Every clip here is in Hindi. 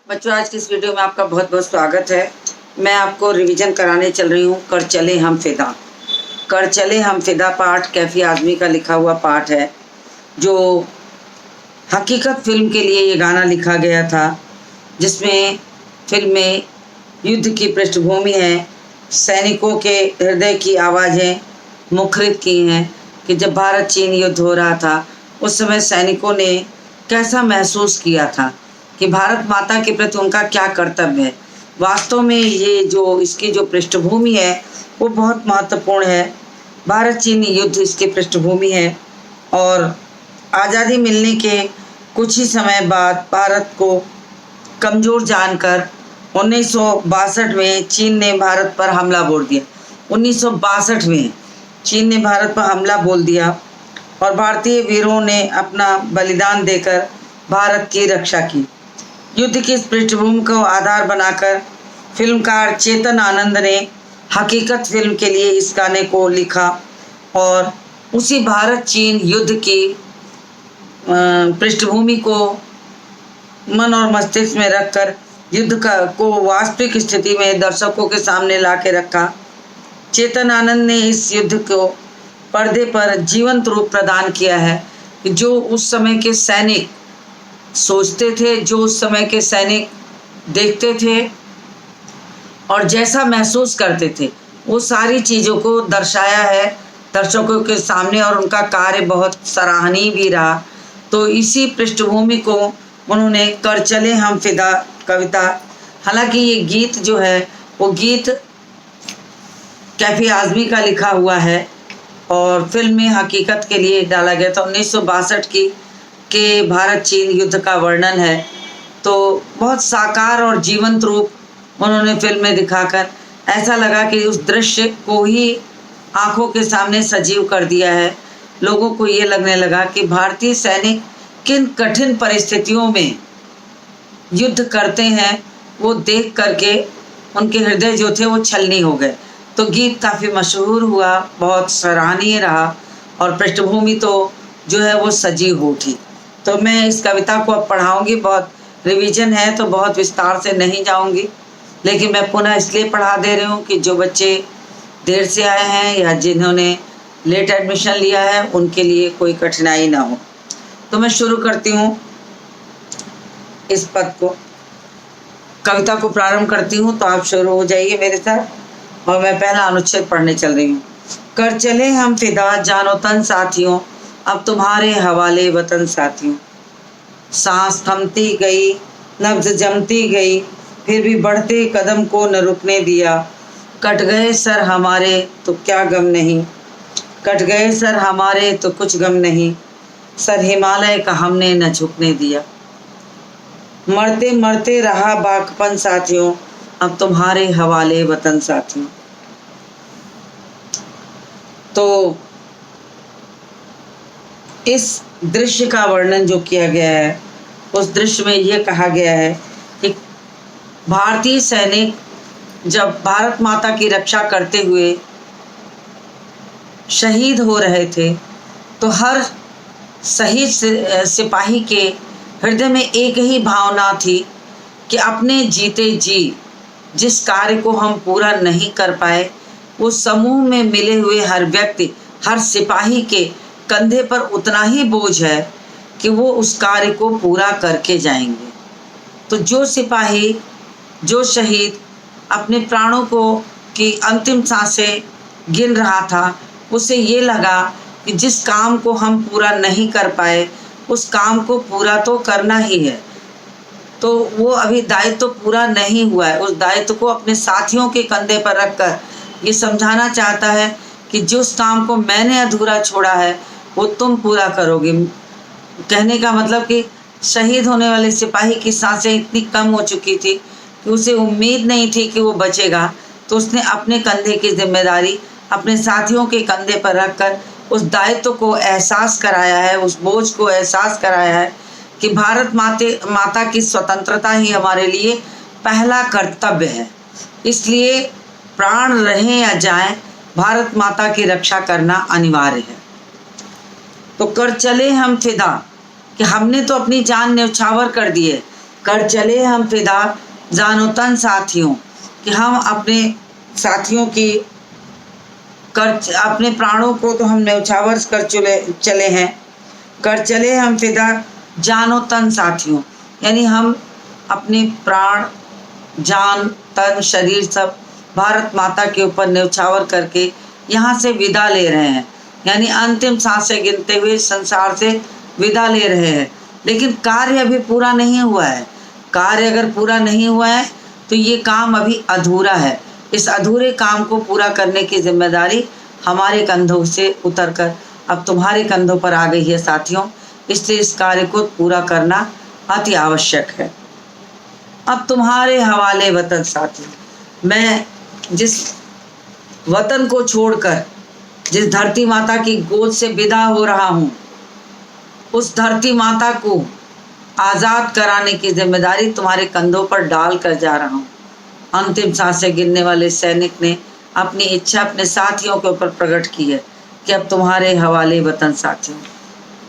बच्चों, आज की इस वीडियो में आपका बहुत बहुत स्वागत है। मैं आपको रिवीजन कराने चल रही हूँ कर चले हम फिदा। कर चले हम फिदा पाठ कैफी आज़मी का लिखा हुआ पाठ है, जो हकीकत फिल्म के लिए ये गाना लिखा गया था, जिसमें फिल्म में युद्ध की पृष्ठभूमि है। सैनिकों के हृदय की आवाज़ें मुखरित की हैं कि जब भारत चीन युद्ध हो रहा था, उस समय सैनिकों ने कैसा महसूस किया था कि भारत माता के प्रति उनका क्या कर्तव्य है। वास्तव में ये जो इसकी जो पृष्ठभूमि है वो बहुत महत्वपूर्ण है। भारत चीन युद्ध इसकी पृष्ठभूमि है और आज़ादी मिलने के कुछ ही समय बाद भारत को कमज़ोर जानकर 1962 में चीन ने भारत पर हमला बोल दिया। 1962 में चीन ने भारत पर हमला बोल दिया और भारतीय वीरों ने अपना बलिदान देकर भारत की रक्षा की। युद्ध की इस पृष्ठभूमि को आधार बनाकर फिल्मकार चेतन आनंद ने हकीकत फिल्म के लिए इस गाने को लिखा और उसी भारत चीन युद्ध की पृष्ठभूमि को मन और मस्तिष्क में रखकर युद्ध को वास्तविक स्थिति में दर्शकों के सामने ला के रखा। चेतन आनंद ने इस युद्ध को पर्दे पर जीवंत रूप प्रदान किया है, जो उस समय के सैनिक सोचते थे, जो उस समय के सैनिक देखते थे और जैसा महसूस करते थे, वो सारी चीज़ों को दर्शाया है दर्शकों के सामने और उनका कार्य बहुत सराहनीय भी रहा। तो इसी पृष्ठभूमि को उन्होंने कर चले हम फिदा कविता, हालांकि ये गीत जो है वो गीत कैफी आज़मी का लिखा हुआ है और फिल्म में हकीकत के लिए डाला गया था। 1962 के भारत चीन युद्ध का वर्णन है, तो बहुत साकार और जीवंत रूप उन्होंने फिल्म में दिखाकर ऐसा लगा कि उस दृश्य को ही आंखों के सामने सजीव कर दिया है। लोगों को ये लगने लगा कि भारतीय सैनिक किन कठिन परिस्थितियों में युद्ध करते हैं, वो देख करके उनके हृदय जो थे वो छलनी हो गए। तो गीत काफ़ी मशहूर हुआ, बहुत सराहनीय रहा और पृष्ठभूमि तो जो है वो सजीव हो उठी। तो मैं इस कविता को अब पढ़ाऊँगी, बहुत रिवीजन है तो बहुत विस्तार से नहीं जाऊँगी, लेकिन मैं पुनः इसलिए पढ़ा दे रही हूँ कि जो बच्चे देर से आए हैं या जिन्होंने लेट एडमिशन लिया है उनके लिए कोई कठिनाई ना हो। तो मैं शुरू करती हूँ इस पद को, कविता को प्रारंभ करती हूँ, तो आप शुरू हो जाइए मेरे साथ और मैं पहला अनुच्छेद पढ़ने चल रही हूँ। कर चले हम फिदा जानो तन साथियों, अब तुम्हारे हवाले वतन साथियों। सांस थमती गई, नब्ज जमती गई, फिर भी बढ़ते कदम को न रुकने दिया। कट गए सर हमारे तो क्या गम नहीं, कट गए सर हमारे तो कुछ गम नहीं, सर हिमालय का हमने न झुकने दिया। मरते मरते रहा बाकपन साथियों, अब तुम्हारे हवाले वतन साथियों। तो इस दृश्य का वर्णन जो किया गया है, उस दृश्य में यह कहा गया है कि भारतीय सैनिक जब भारत माता की रक्षा करते हुए शहीद हो रहे थे, तो हर शहीद सिपाही के हृदय में एक ही भावना थी कि अपने जीते जी जिस कार्य को हम पूरा नहीं कर पाए, वो समूह में मिले हुए हर व्यक्ति, हर सिपाही के कंधे पर उतना ही बोझ है कि वो उस कार्य को पूरा करके जाएंगे। तो जो सिपाही, जो शहीद अपने प्राणों को की अंतिम सांसें गिन रहा था, उसे ये लगा कि जिस काम को हम पूरा नहीं कर पाए, उस काम को पूरा तो करना ही है। तो वो अभी दायित्व तो पूरा नहीं हुआ है, उस दायित्व को अपने साथियों के कंधे पर रखकर ये समझाना चाहता है कि जिस काम को मैंने अधूरा छोड़ा है वो तुम पूरा करोगे। कहने का मतलब कि शहीद होने वाले सिपाही की सांसें इतनी कम हो चुकी थी कि उसे उम्मीद नहीं थी कि वो बचेगा, तो उसने अपने कंधे की जिम्मेदारी अपने साथियों के कंधे पर रखकर उस दायित्व को एहसास कराया है, उस बोझ को एहसास कराया है कि भारत माता की स्वतंत्रता ही हमारे लिए पहला कर्तव्य है। इसलिए प्राण रहें या जाएं, भारत माता की रक्षा करना अनिवार्य है। तो कर चले हम फिदा कि हमने तो अपनी जान न्यौछावर कर दी है, कर चले हम फिदा जानो तन साथियों, कि हम अपने साथियों की अपने प्राणों को तो हम न्यौछावर कर चले हैं। कर चले हम फिदा जानो तन साथियों, यानी हम अपने प्राण, जान, तन, शरीर सब भारत माता के ऊपर न्यौछावर करके यहाँ से विदा ले रहे हैं, यानी अंतिम सांसें गिनते हुए संसार से विदा ले रहे हैं। लेकिन कार्य अभी पूरा नहीं हुआ है। कार्य अगर पूरा नहीं हुआ है तो ये काम अभी अधूरा है। इस अधूरे काम को पूरा करने की जिम्मेदारी हमारे कंधों से उतरकर अब तुम्हारे कंधों पर आ गई है साथियों, इसलिए इस कार्य को पूरा करना अति आवश्यक है। अब तुम्हारे हवाले वतन साथियों, मैं जिस वतन को छोड़कर जिस धरती माता की गोद से विदा हो रहा हूँ, उस धरती माता को आज़ाद कराने की जिम्मेदारी तुम्हारे कंधों पर डाल कर जा रहा हूँ। अंतिम सांसें गिनने वाले सैनिक ने अपनी इच्छा अपने साथियों के ऊपर प्रकट की है कि अब तुम्हारे हवाले वतन साथियों,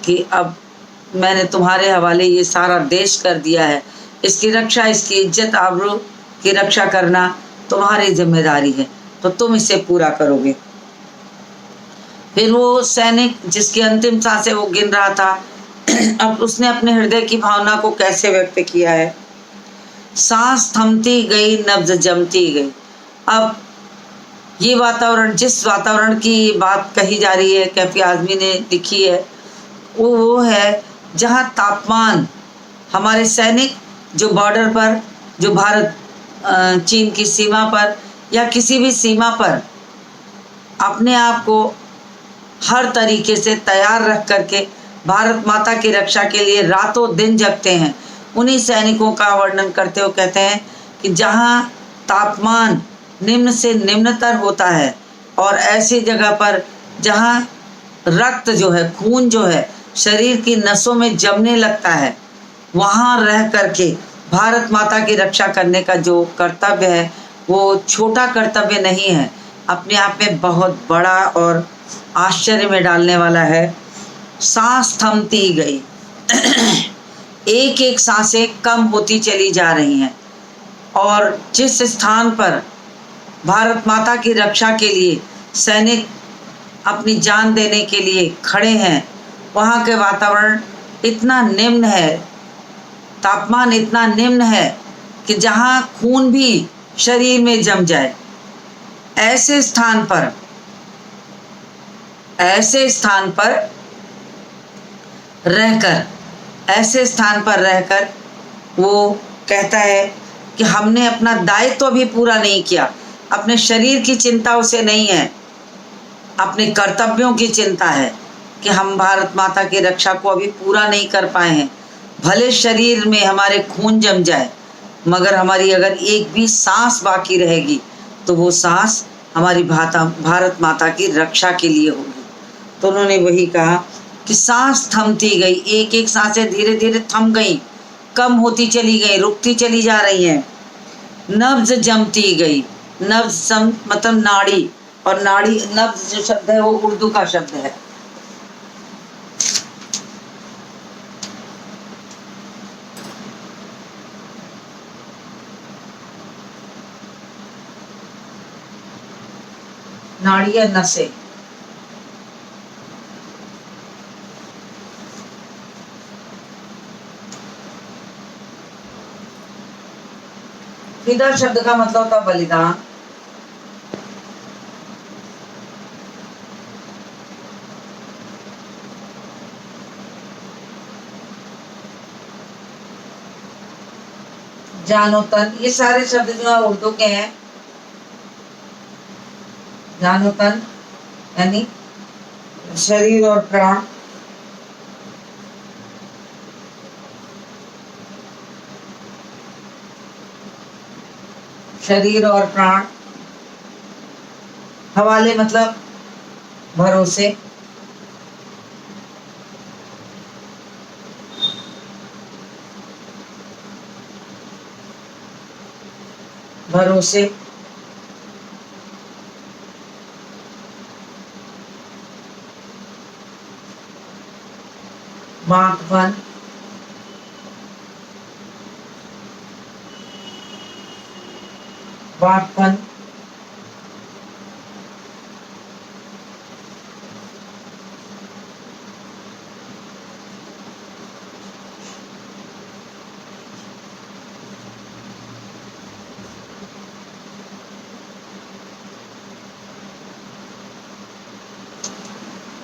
कि अब मैंने तुम्हारे हवाले ये सारा देश कर दिया है। इसकी रक्षा, इसकी इज्जत आबरू की रक्षा करना तुम्हारी जिम्मेदारी है, तो तुम इसे पूरा करोगे। फिर वो सैनिक जिसकी अंतिम सांसें वो गिन रहा था, अब उसने अपने हृदय की भावना को कैसे व्यक्त किया है। सांस थमती गई, नब्ज जमती गई। अब ये वातावरण, जिस वातावरण की बात कही जा रही है, कैफी आज़मी ने लिखी है, वो है जहाँ तापमान, हमारे सैनिक जो बॉर्डर पर, जो भारत चीन की सीमा पर या किसी भी सीमा पर अपने आप को हर तरीके से तैयार रख करके भारत माता की रक्षा के लिए रातों दिन जगते हैं, उन्हीं सैनिकों का वर्णन करते हुए कहते हैं कि जहाँ तापमान निम्न से निम्नतर होता है और ऐसी जगह पर जहाँ रक्त जो है, खून जो है शरीर की नसों में जमने लगता है, वहाँ रह करके भारत माता की रक्षा करने का जो कर्तव्य है वो छोटा कर्तव्य नहीं है, अपने आप में बहुत बड़ा और आश्चर्य में डालने वाला है। सांस थमती गई, एक एक सांसें कम होती चली जा रही हैं, और जिस स्थान पर भारत माता की रक्षा के लिए सैनिक अपनी जान देने के लिए खड़े हैं, वहाँ के वातावरण इतना निम्न है, तापमान इतना निम्न है कि जहाँ खून भी शरीर में जम जाए। ऐसे स्थान पर रहकर वो कहता है कि हमने अपना दायित्व तो अभी पूरा नहीं किया। अपने शरीर की चिंता उसे नहीं है, अपने कर्तव्यों की चिंता है कि हम भारत माता की रक्षा को अभी पूरा नहीं कर पाए हैं। भले शरीर में हमारे खून जम जाए, मगर हमारी अगर एक भी सांस बाकी रहेगी तो वो सांस हमारी भारत माता की रक्षा के लिए होगी। तो उन्होंने वही कहा कि सांस थमती गई, एक एक सांसें धीरे धीरे थम गई, कम होती चली गई, रुकती चली जा रही हैं। नब्ज जमती गई, नब्ज मतलब नाड़ी, और नाड़ी, नब्ज जो शब्द है वो उर्दू का शब्द है। नाड़ी या नसें, फिदा शब्द का मतलब होता बलिदान। जानो तन, ये सारे शब्द जो है उर्दू के हैं। जानो तन यानी शरीर और प्राण, शरीर और प्राण। हवाले मतलब भरोसे, भरोसे, बांकपन, वाटपन,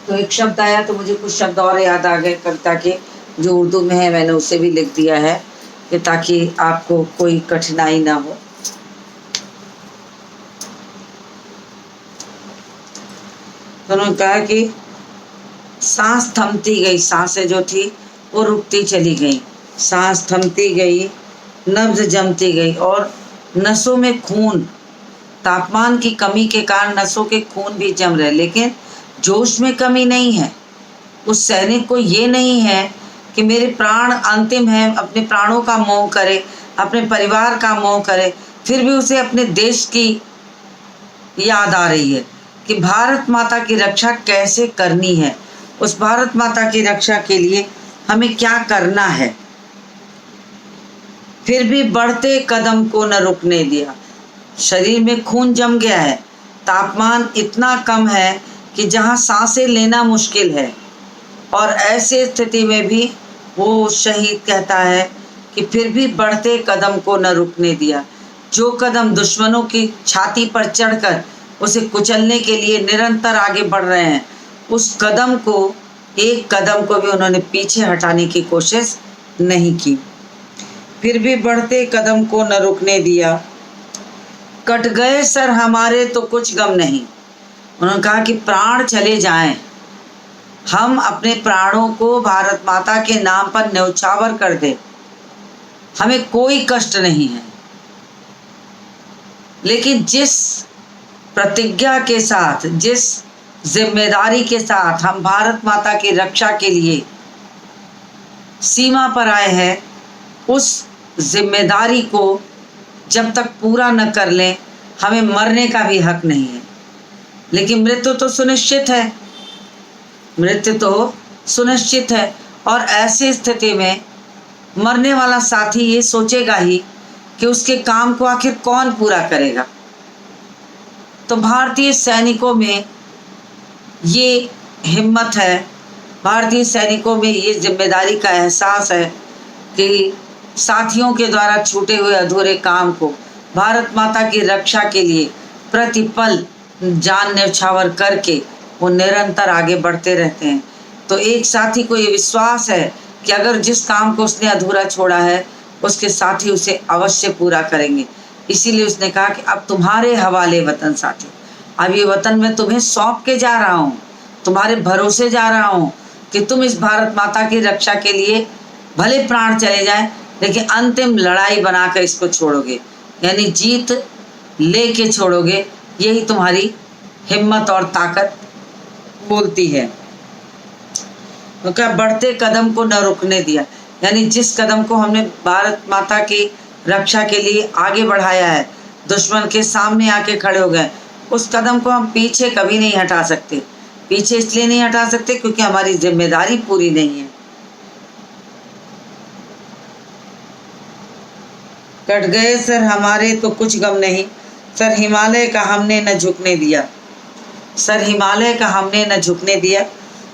तो एक शब्द आया तो मुझे कुछ शब्द और याद आ गए कविता के, जो उर्दू में है, मैंने उसे भी लिख दिया है कि ताकि आपको कोई कठिनाई ना हो। तो उन्होंने कहा कि सांस थमती गई, सांसें जो थी वो रुकती चली गई, सांस थमती गई, नब्ज जमती गई, और नसों में खून, तापमान की कमी के कारण नसों के खून भी जम रहे, लेकिन जोश में कमी नहीं है। उस सैनिक को ये नहीं है कि मेरे प्राण अंतिम है, अपने प्राणों का मोह करे, अपने परिवार का मोह करे, फिर भी उसे अपने देश की याद आ रही है कि भारत माता की रक्षा कैसे करनी है, उस भारत माता की रक्षा के लिए हमें क्या करना है। फिर भी बढ़ते कदम को न रुकने दिया। शरीर में खून जम गया है, तापमान इतना कम है कि जहाँ सांसें लेना मुश्किल है, और ऐसे स्थिति में भी वो शहीद कहता है कि फिर भी बढ़ते कदम को न रुकने दिया। जो कदम दुश्मनों की छाती पर चढ़कर उसे कुचलने के लिए निरंतर आगे बढ़ रहे हैं, उस कदम को, एक कदम को भी उन्होंने पीछे हटाने की कोशिश नहीं की। फिर भी बढ़ते कदम को न रुकने दिया। कट गए सर हमारे तो कुछ गम नहीं। उन्होंने कहा कि प्राण चले जाएं, हम अपने प्राणों को भारत माता के नाम पर न्यौछावर कर दें, हमें कोई कष्ट नहीं है, लेकिन जिस प्रतिज्ञा के साथ, जिस जिम्मेदारी के साथ हम भारत माता की रक्षा के लिए सीमा पर आए हैं, उस जिम्मेदारी को जब तक पूरा न कर लें, हमें मरने का भी हक नहीं है। लेकिन मृत्यु तो सुनिश्चित है, मृत्यु तो सुनिश्चित है, और ऐसी स्थिति में मरने वाला साथी ये सोचेगा ही कि उसके काम को आखिर कौन पूरा करेगा। तो भारतीय सैनिकों में ये हिम्मत है, भारतीय सैनिकों में ये जिम्मेदारी का एहसास है कि साथियों के द्वारा छूटे हुए अधूरे काम को भारत माता की रक्षा के लिए प्रतिपल जान न्यौछावर करके वो निरंतर आगे बढ़ते रहते हैं। तो एक साथी को ये विश्वास है कि अगर जिस काम को उसने अधूरा छोड़ा है, उसके साथी उसे अवश्य पूरा करेंगे। इसीलिए उसने कहा कि अब तुम्हारे हवाले वतन साथी, अब ये वतन मैं तुम्हें सौंप के जा रहा हूँ, तुम्हारे भरोसे जा रहा हूँ कि तुम इस भारत माता की रक्षा के लिए भले प्राण चले जाएं, लेकिन अंतिम लड़ाई बनाकर इसको छोड़ोगे, यानी जीत लेके छोड़ोगे। यही तुम्हारी हिम्मत और ताकत बोलती है। तो क्या बढ़ते कदम को न रुकने दिया, यानी जिस कदम को हमने भारत माता की रक्षा के लिए आगे बढ़ाया है, दुश्मन के सामने आके खड़े हो गए, उस कदम को हम पीछे कभी नहीं हटा सकते। पीछे इसलिए नहीं हटा सकते क्योंकि हमारी जिम्मेदारी पूरी नहीं है। कट गए सर हमारे तो कुछ गम नहीं, सर हिमालय का हमने न झुकने दिया, सर हिमालय का हमने न झुकने दिया।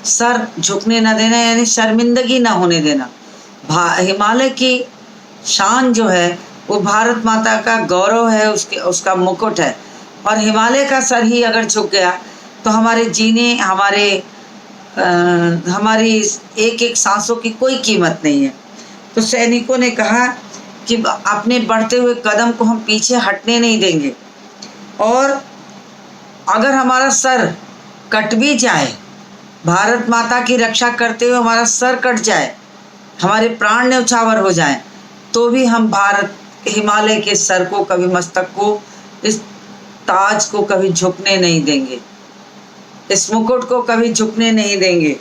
सर झुकने न देना यानी शर्मिंदगी न होने देना। हिमालय की शान जो है वो भारत माता का गौरव है, उसका मुकुट है, और हिमालय का सर ही अगर झुक गया तो हमारे जीने, हमारी एक एक सांसों की कोई कीमत नहीं है। तो सैनिकों ने कहा कि अपने बढ़ते हुए कदम को हम पीछे हटने नहीं देंगे, और अगर हमारा सर कट भी जाए, भारत माता की रक्षा करते हुए हमारा सर कट जाए, हमारे प्राण न्यौछावर हो जाएं, तो भी हम भारत हिमालय के सर को कभी, मस्तक को, इस ताज को कभी झुकने नहीं देंगे, इस मुकुट को कभी झुकने नहीं देंगे।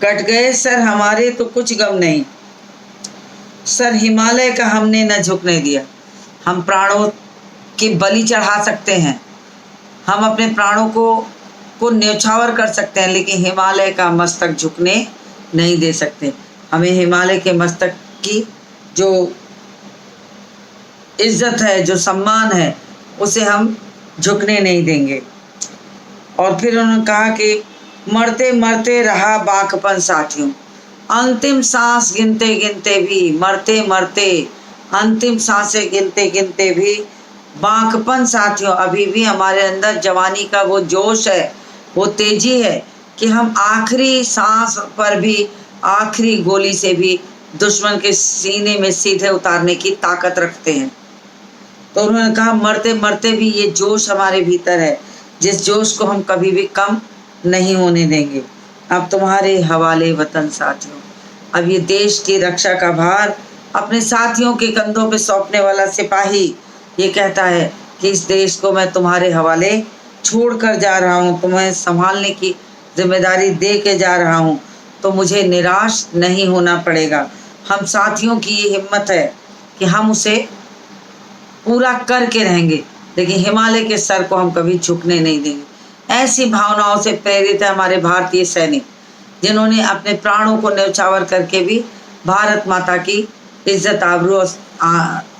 कट गए सर हमारे तो कुछ गम नहीं, सर हिमालय का हमने न झुकने दिया। हम प्राणों की बलि चढ़ा सकते हैं, हम अपने प्राणों को न्यौछावर कर सकते हैं, लेकिन हिमालय का मस्तक झुकने नहीं दे सकते। हमें हिमालय के मस्तक की जो इज्जत है, जो सम्मान है, उसे हम झुकने नहीं देंगे। और फिर उन्होंने कहा कि मरते मरते रहा बाकपन साथियों, अंतिम सांस गिनते गिनते भी, मरते मरते अंतिम सांसें गिनते गिनते भी बाकपन साथियों, अभी भी हमारे अंदर जवानी का वो जोश है, वो तेजी है कि हम आखिरी सांस पर भी, आखिरी गोली से भी दुश्मन के सीने में सीधे उतारने की ताकत रखते हैं। तो उन्होंने कहा मरते मरते भी ये जोश हमारे भीतर है, जिस जोश को हम कभी भी कम नहीं होने देंगे। अब तुम्हारे हवाले वतन साथियों, अब ये देश की रक्षा का भार अपने साथियों के कंधों पे सौंपने वाला सिपाही ये कहता है कि इस देश को मैं तुम्हारे हवाले छोड़ कर जा रहा हूँ, तुम्हें संभालने की जिम्मेदारी दे के जा रहा हूँ, तो मुझे निराश नहीं होना पड़ेगा। हम साथियों की ये हिम्मत है कि हम उसे पूरा करके रहेंगे, लेकिन हिमालय के सर को हम कभी झुकने नहीं देंगे। ऐसी भावनाओं से प्रेरित है हमारे भारतीय सैनिक, जिन्होंने अपने प्राणों को न्यौछावर करके भी भारत माता की इज्जत, आबरू और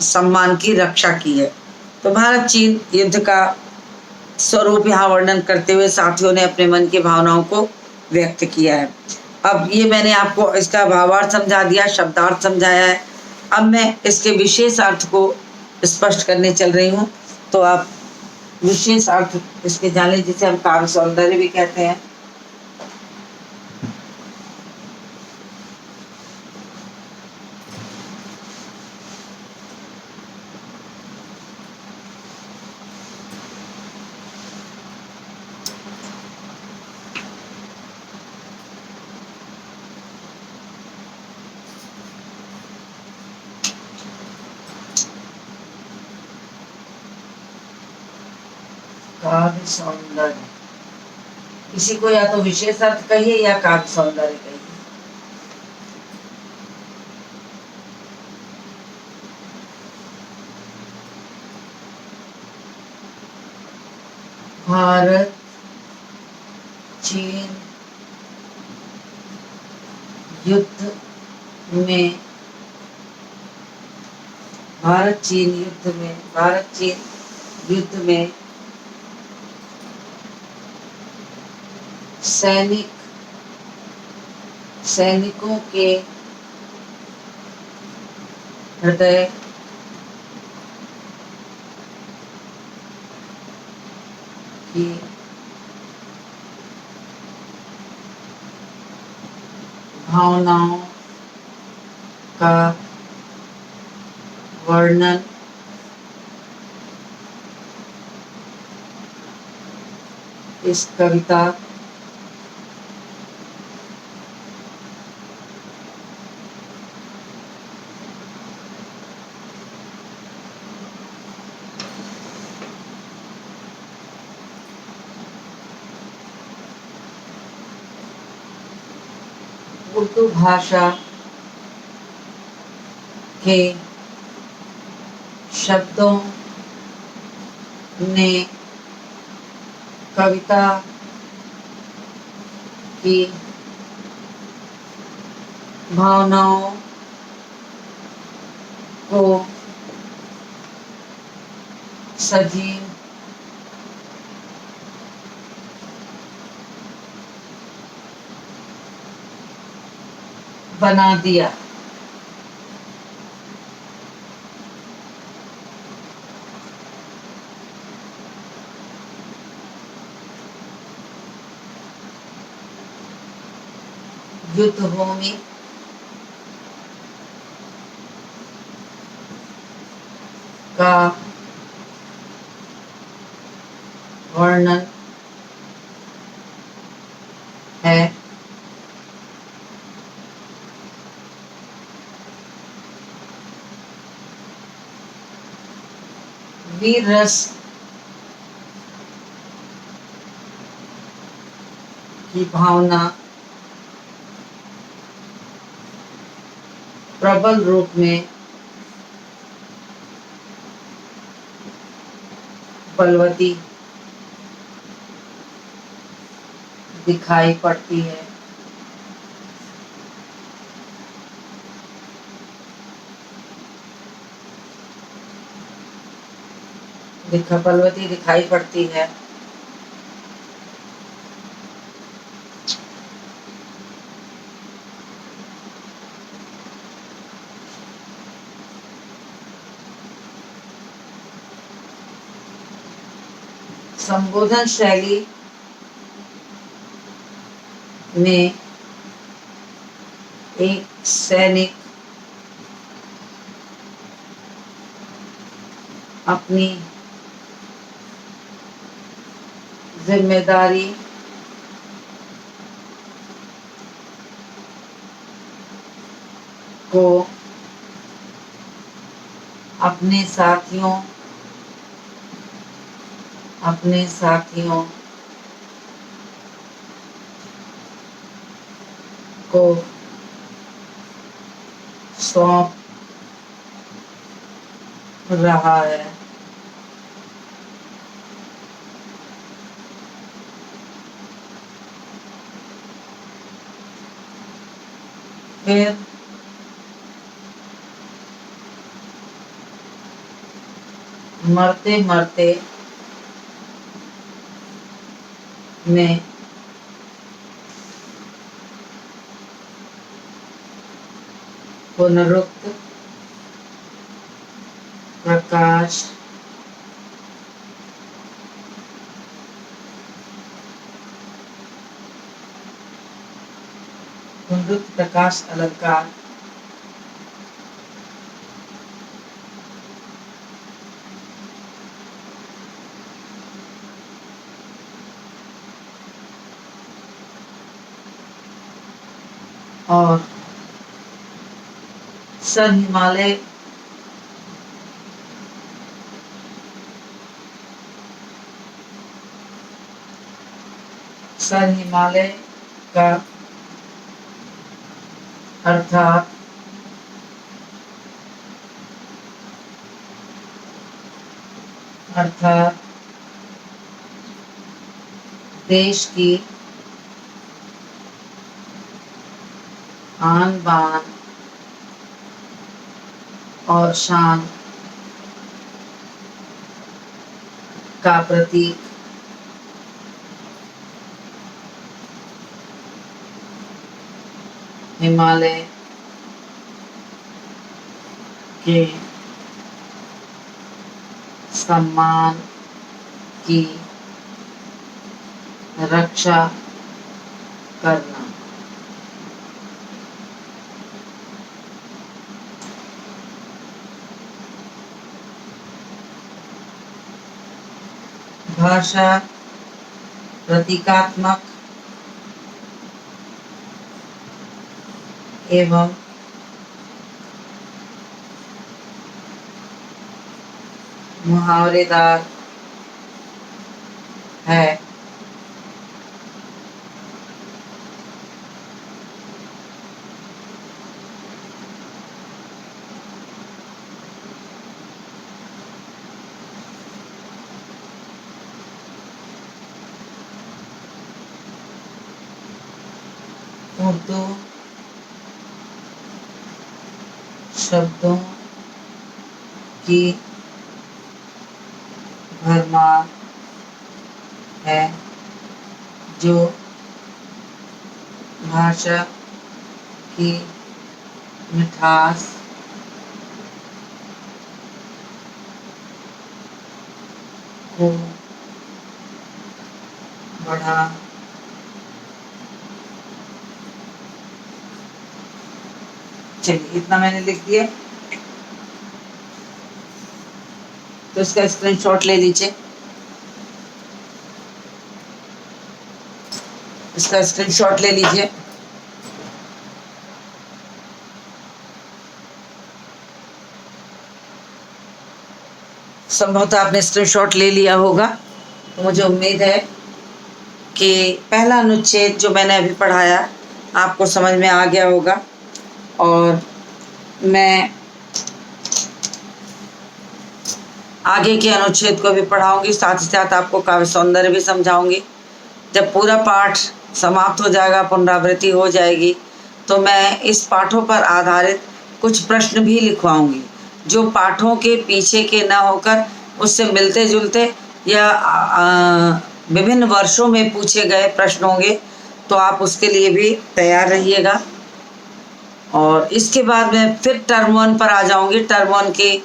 सम्मान की रक्षा की है। तो भारत चीन युद्ध का स्वरूप यहाँ वर्णन करते हुए साथियों ने अपने मन की भावनाओं को व्यक्त किया है। अब ये मैंने आपको इसका भावार्थ समझा दिया, शब्दार्थ समझाया है। अब मैं इसके विशेष अर्थ को स्पष्ट करने चल रही हूँ, तो आप विशेष अर्थ इसके जान लें, जिसे हम काव्य सौंदर्य भी कहते हैं। काव्य सौंदर्य, किसी को या तो विशेष अर्थ कहिए या काव्य सौंदर्य कहिए। भारत चीन युद्ध में, भारत चीन युद्ध में सैनिकों के हृदय की भावनाओं का वर्णन इस कविता उर्दू भाषा के शब्दों ने कविता की भावनाओं को सजीव बना दिया। युद्ध भूमि का वर्णन है वीर रस की भावना प्रबल रूप में बलवती दिखाई पड़ती है। कपालवती दिखाई पड़ती है। संबोधन शैली में एक सैनिक अपनी जिम्मेदारी को अपने साथियों को सौंप रहा है। फिर मरते मरते में पुनरुक्त प्रकाश अलंकार और सर हिमालय का अर्थात देश की आन बान और शान का प्रतीक हिमालय के सम्मान की रक्षा करना। भाषा प्रतीकात्मक एवं मुहावरेदार है। उर्दू शब्दों की भरमार है जो भाषा की मिठास को बढ़ा चलिए इतना मैंने लिख दिया, तो इसका स्क्रीनशॉट ले लीजिए। इसका स्क्रीनशॉट ले लीजिए। संभवतः आपने स्क्रीनशॉट ले लिया होगा, तो मुझे उम्मीद है कि पहला अनुच्छेद जो मैंने अभी पढ़ाया आपको समझ में आ गया होगा, और मैं आगे के अनुच्छेद को भी पढ़ाऊंगी, साथ ही साथ आपको काव्य सौंदर्य भी समझाऊंगी। जब पूरा पाठ समाप्त हो जाएगा, पुनरावृत्ति हो जाएगी, तो मैं इस पाठों पर आधारित कुछ प्रश्न भी लिखवाऊंगी जो पाठों के पीछे के न होकर उससे मिलते जुलते या विभिन्न वर्षों में पूछे गए प्रश्न होंगे, तो आप उसके लिए भी तैयार रहिएगा। और इसके बाद मैं फिर टर्म 1 पर आ जाऊंगी, टर्म 1 के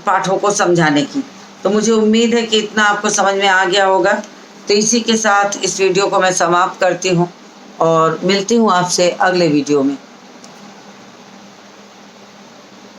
पाठों को समझाने की। तो मुझे उम्मीद है कि इतना आपको समझ में आ गया होगा। तो इसी के साथ इस वीडियो को मैं समाप्त करती हूँ और मिलती हूँ आपसे अगले वीडियो में।